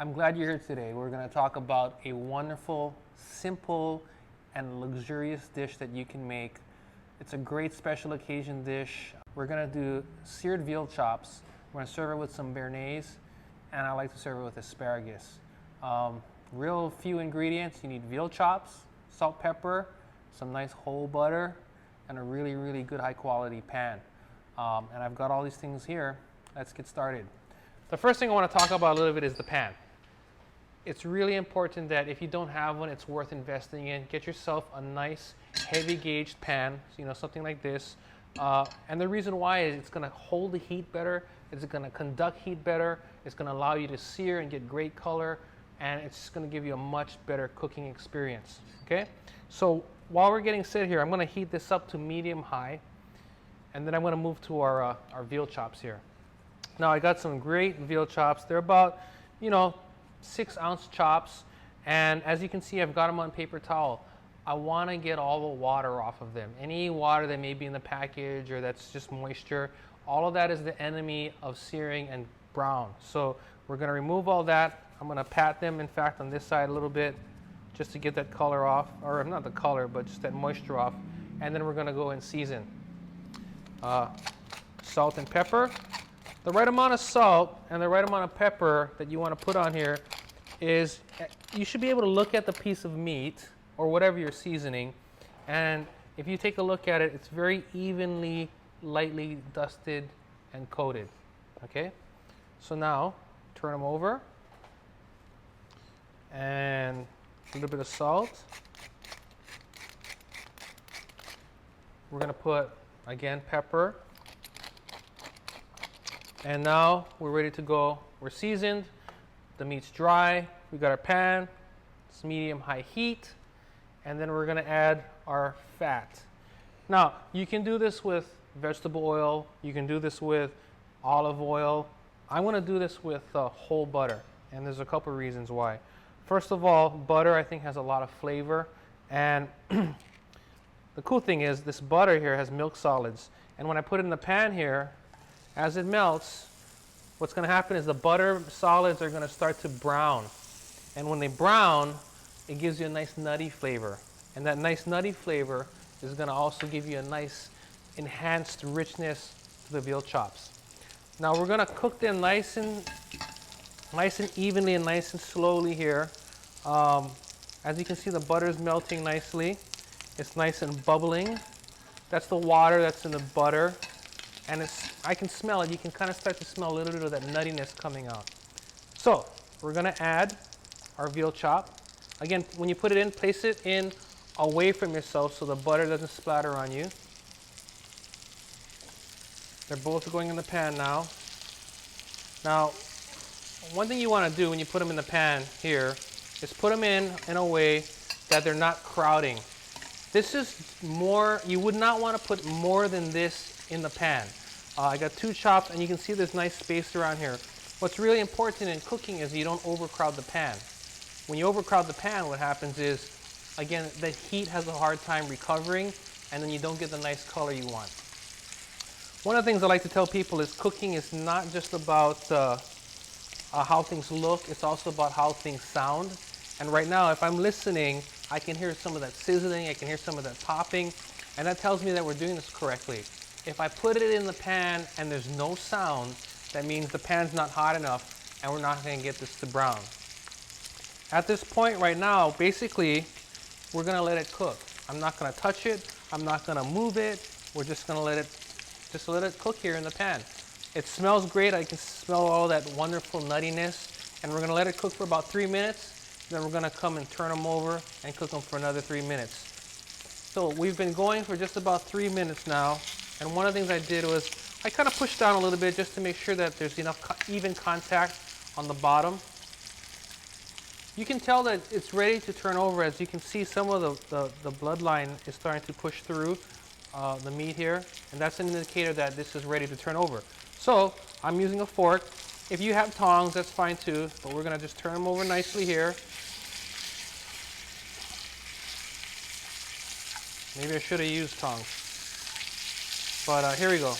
I'm glad you're here today. We're going to talk about a wonderful, simple, and luxurious dish that you can make. It's a great special occasion dish. We're going to do seared veal chops. We're going to serve it with some Bearnaise, and I like to serve it with asparagus. Real few ingredients. You need veal chops, salt, pepper, some nice whole butter, and a really, really good high quality pan. And I've got all these things here. Let's get started. The first thing I want to talk about a little bit is the pan. It's really important that if you don't have one, it's worth investing in. Get yourself a nice heavy gauged pan, something like this. And the reason why is it's going to hold the heat better, it's going to conduct heat better, it's going to allow you to sear and get great color, and it's going to give you a much better cooking experience. Okay? So while we're getting set here, I'm going to heat this up to medium high, and then I'm going to move to our veal chops here. Now I got some great veal chops. They're about, 6-ounce chops, and as you can see, I've got them on paper towel. I want to get all the water off of them. Any water that may be in the package or that's just moisture, all of that is the enemy of searing and brown. So we're going to remove all that. I'm going to pat them, in fact, on this side a little bit just to get that color off, or not the color, but just that moisture off. And then we're going to go and season. Salt and pepper. The right amount of salt and the right amount of pepper that you want to put on here is, you should be able to look at the piece of meat or whatever you're seasoning, and if you take a look at it, it's very evenly, lightly dusted and coated. Okay, so now turn them over, and a little bit of salt. We're going to put, again, pepper. And now we're ready to go. We're seasoned, the meat's dry, we got our pan, it's medium-high heat, and then we're gonna add our fat. Now, you can do this with vegetable oil, you can do this with olive oil. I'm gonna do this with whole butter, and there's a couple reasons why. First of all, butter I think has a lot of flavor, and the cool thing is this butter here has milk solids, and when I put it in the pan here, as it melts, what's going to happen is the butter solids are going to start to brown. And when they brown, it gives you a nice nutty flavor. And that nice nutty flavor is going to also give you a nice enhanced richness to the veal chops. Now we're going to cook them nice and evenly and nice and slowly here. As you can see, the butter is melting nicely. It's nice and bubbling. That's the water that's in the butter. And I can smell it. You can kind of start to smell a little bit of that nuttiness coming out. So we're going to add our veal chop. Again, when you put it in, place it in away from yourself so the butter doesn't splatter on you. They're both going in the pan now. Now, one thing you want to do when you put them in the pan here is put them in a way that they're not crowding. This is more, you would not want to put more than this in the pan. I got 2 chops, and you can see there's nice space around here. What's really important in cooking is you don't overcrowd the pan. When you overcrowd the pan, what happens is, again, the heat has a hard time recovering, and then you don't get the nice color you want. One of the things I like to tell people is cooking is not just about how things look, it's also about how things sound. And right now, if I'm listening, I can hear some of that sizzling, I can hear some of that popping, and that tells me that we're doing this correctly. If I put it in the pan and there's no sound, that means the pan's not hot enough and we're not going to get this to brown. At this point right now, basically, we're going to let it cook. I'm not going to touch it. I'm not going to move it. We're just going to let it cook here in the pan. It smells great. I can smell all that wonderful nuttiness. And we're going to let it cook for about 3 minutes. Then we're going to come and turn them over and cook them for another 3 minutes. So we've been going for just about 3 minutes now. And one of the things I did was I kind of pushed down a little bit just to make sure that there's enough even contact on the bottom. You can tell that it's ready to turn over. As you can see, some of the bloodline is starting to push through the meat here. And that's an indicator that this is ready to turn over. So I'm using a fork. If you have tongs, that's fine too. But we're going to just turn them over nicely here. Maybe I should have used tongs. But here we go.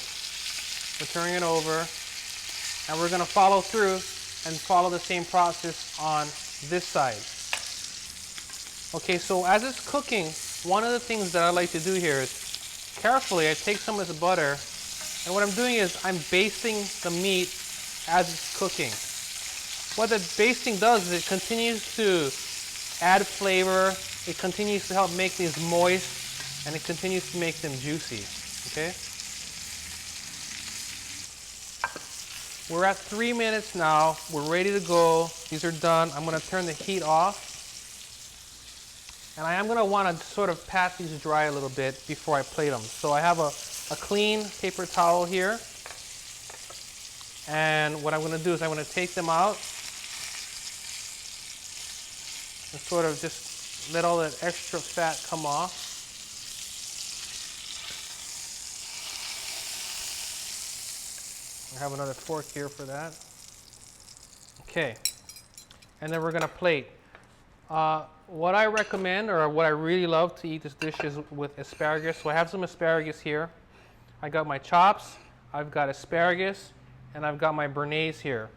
We're turning it over, and we're going to follow through and follow the same process on this side. Okay, so as it's cooking, one of the things that I like to do here is carefully I take some of this butter, and what I'm doing is I'm basting the meat as it's cooking. What the basting does is it continues to add flavor, it continues to help make these moist, and it continues to make them juicy. Okay? We're at 3 minutes now. We're ready to go. These are done. I'm going to turn the heat off. And I am going to want to sort of pat these dry a little bit before I plate them. So I have a clean paper towel here. And what I'm going to do is I'm going to take them out and sort of just let all that extra fat come off. I have another fork here for that. Okay, and then we're gonna plate. What I recommend, or what I really love to eat this dish is with asparagus. So I have some asparagus here. I got my chops, I've got asparagus, and I've got my Bearnaise here.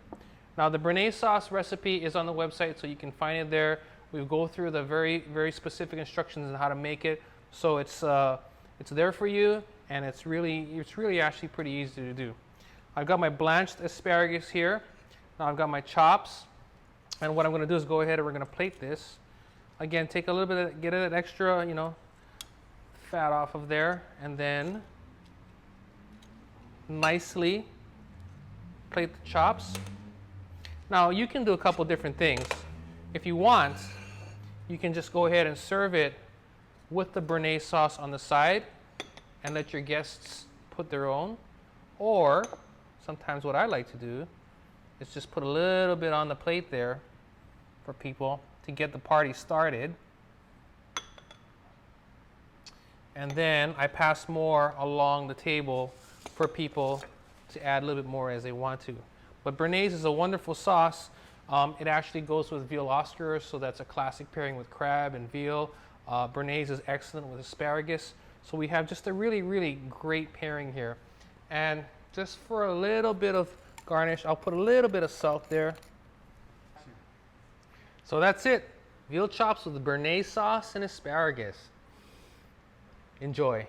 Now the Bearnaise sauce recipe is on the website, so you can find it there. We go through the very, very specific instructions on how to make it. So it's there for you, and it's really actually pretty easy to do. I've got my blanched asparagus here. Now I've got my chops. And what I'm going to do is go ahead and we're going to plate this. Again, take a little bit, get that extra, fat off of there. And then nicely plate the chops. Now you can do a couple different things. If you want, you can just go ahead and serve it with the Bearnaise sauce on the side and let your guests put their own. Or sometimes what I like to do is just put a little bit on the plate there for people to get the party started. And then I pass more along the table for people to add a little bit more as they want to. But Bearnaise is a wonderful sauce. It actually goes with veal Oscars, so that's a classic pairing with crab and veal. Bearnaise is excellent with asparagus. So we have just a really, really great pairing here. And just for a little bit of garnish, I'll put a little bit of salt there. So that's it. Veal chops with the Bearnaise sauce and asparagus. Enjoy.